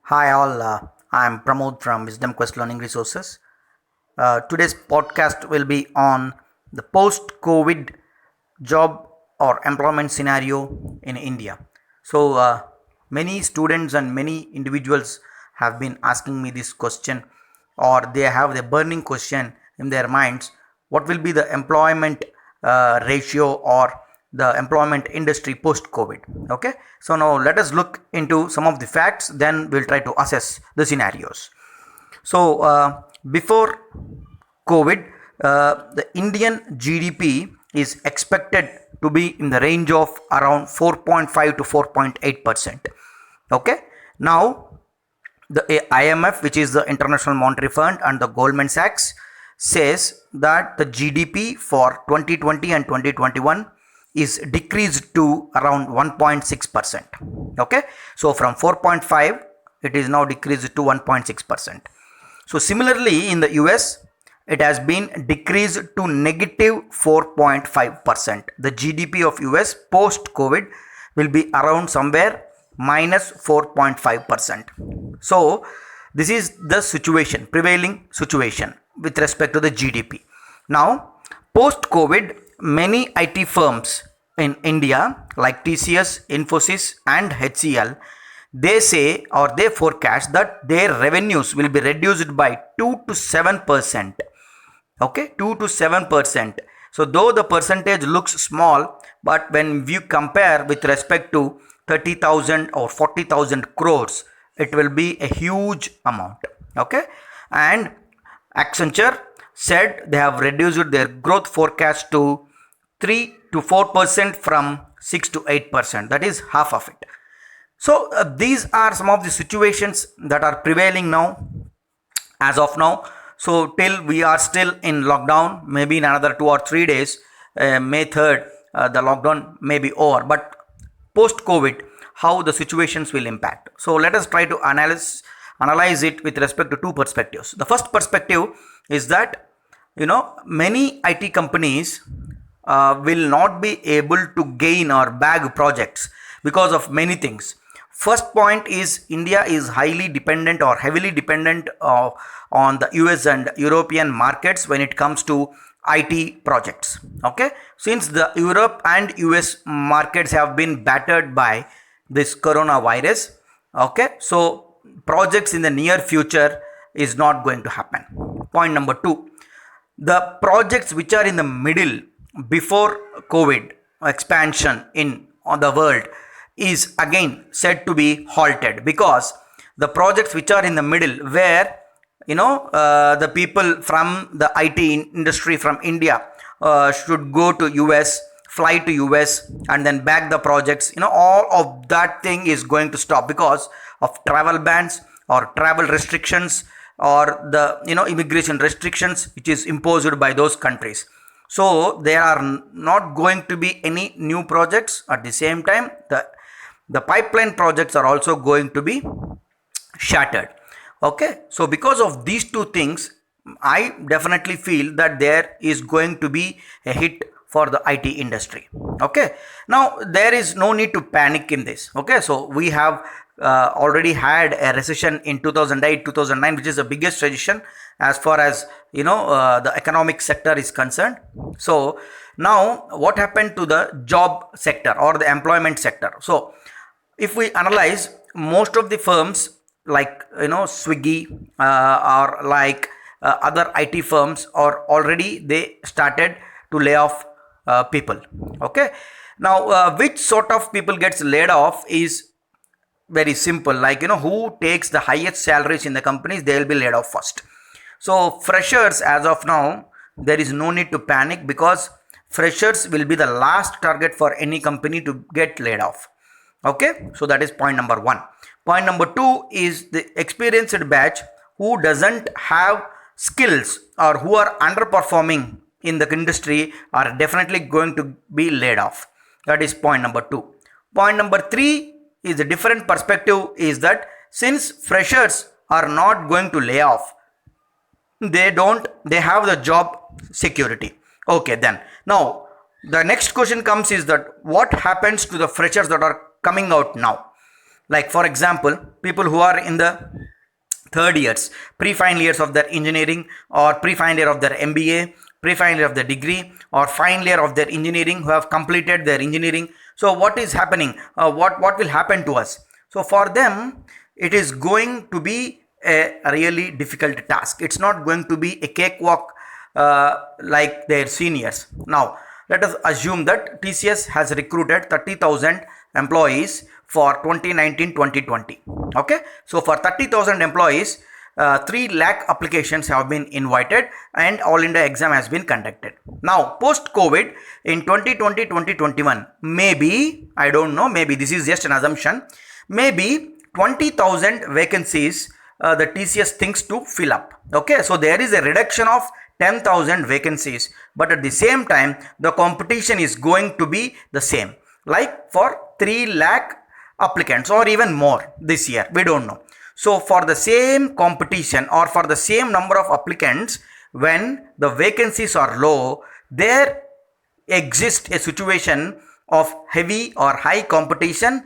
Hi all, I'm Pramod from Wisdom Quest Learning Resources. Today's podcast will be on the post-COVID job or employment scenario in India. Many students and many individuals have been asking me this question, or they have the burning question in their minds: what will be the employment ratio or the employment industry post COVID? Okay, so now let us look into some of the facts, then we'll try to assess the scenarios. Before COVID, the Indian GDP is expected to be in the range of around 4.5 to 4.8%. Okay, now the IMF, which is the International Monetary Fund, and the Goldman Sachs says that the GDP for 2020 and 2021 is decreased to around 1.6%. Okay, so from 4.5 it is now decreased to 1.6%. So similarly in the US it has been decreased to negative 4.5%. The GDP of US post COVID will be around somewhere minus 4.5%. So this is the situation, prevailing situation with respect to the GDP. Now post COVID, many IT firms in India like TCS, Infosys and HCL, they say or they forecast that their revenues will be reduced by 2 to 7%. Okay, 2 to 7%. So though the percentage looks small, but when we compare with respect to 30,000 or 40,000 crores, it will be a huge amount. Okay, and Accenture said they have reduced their growth forecast to 3 to 4% from 6 to 8%. That is half of it. So these are some of the situations that are prevailing now, as of now. So till we are still in lockdown, maybe in another 2 or 3 days, May 3rd, the lockdown may be over. But post COVID, how the situations will impact. So let us try to analyze it with respect to two perspectives. The first perspective is that many IT companies will not be able to gain or bag projects because of many things. First point is India is highly dependent or heavily dependent on the US and European markets when it comes to IT projects. Okay, since the Europe and US markets have been battered by this coronavirus, okay, so projects in the near future is not going to happen. Point number two, the projects which are in the middle before COVID expansion in on the world is again said to be halted, because the projects which are in the middle where the people from the IT industry from India should go to US, fly to US and then back the projects, all of that thing is going to stop because of travel bans or travel restrictions or the immigration restrictions which is imposed by those countries. So there are not going to be any new projects. At the same time, the pipeline projects are also going to be shattered. Okay, so because of these two things, I definitely feel that there is going to be a hit for the IT industry. Okay, now there is no need to panic in this. Okay, so we have already had a recession in 2008 2009, which is the biggest recession as far as the economic sector is concerned. So now what happened to the job sector or the employment sector? So if we analyze, most of the firms like Swiggy or like other IT firms are already, they started to lay off people. Okay, now which sort of people gets laid off is very simple, like who takes the highest salaries in the companies, they will be laid off first. So freshers, as of now, there is no need to panic, because freshers will be the last target for any company to get laid off. Okay, so that is point number one. Point number two is the experienced batch who doesn't have skills or who are underperforming in the industry are definitely going to be laid off. That is point number two. Point number three is a different perspective, is that since freshers are not going to lay off, they have the job security. Okay, then now the next question comes is that what happens to the freshers that are coming out now? Like for example, people who are in the third years, pre-final years of their engineering, or pre-final year of their MBA, pre-final year of their degree, or final year of their engineering, who have completed their engineering. So what is happening? What will happen to us? So for them, it is going to be a really difficult task. It's not going to be a cakewalk like their seniors. Now, let us assume that TCS has recruited 30,000 employees for 2019-2020. Okay, so for 30,000 employees, 3 lakh applications have been invited and all India exam has been conducted. Now, post COVID in 2020-2021, maybe, I don't know, maybe this is just an assumption, maybe 20,000 vacancies the TCS thinks to fill up. Okay, so there is a reduction of 10,000 vacancies, but at the same time the competition is going to be the same, like for 3 lakh applicants or even more this year, we don't know. So for the same competition or for the same number of applicants, when the vacancies are low, there exists a situation of heavy or high competition,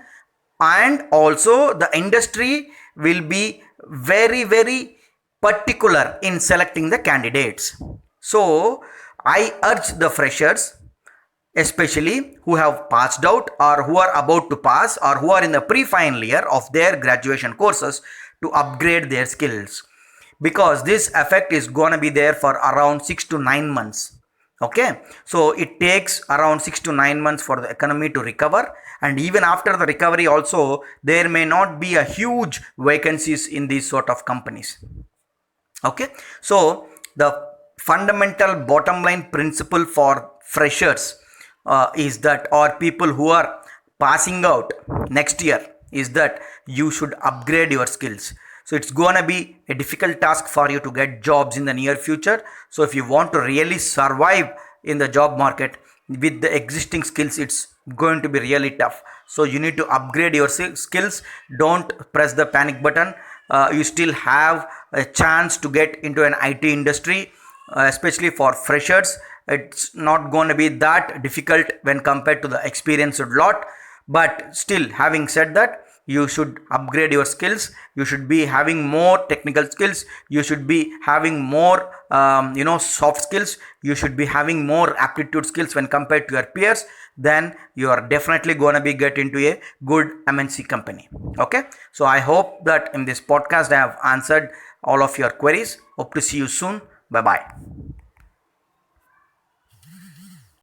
and also the industry will be very particular in selecting the candidates. So I urge the freshers, especially who have passed out or who are about to pass or who are in the pre-final year of their graduation courses, to upgrade their skills, because this effect is going to be there for around 6 to 9 months. Okay, so it takes around 6 to 9 months for the economy to recover, and even after the recovery also there may not be a huge vacancies in these sort of companies. Okay, so the fundamental bottom line principle for freshers is that, or people who are passing out next year, is that you should upgrade your skills. So it's gonna be a difficult task for you to get jobs in the near future. So if you want to really survive in the job market with the existing skills, it's going to be really tough. So you need to upgrade your skills. Don't press the panic button. You still have a chance to get into an IT industry, especially for freshers. It's not going to be that difficult when compared to the experienced lot. But still, having said that, you should upgrade your skills. You should be having more technical skills. You should be having more soft skills. You should be having more aptitude skills when compared to your peers. Then you are definitely going to be get into a good MNC company. Okay, so I hope that in this podcast I have answered all of your queries. Hope to see you soon. Bye bye.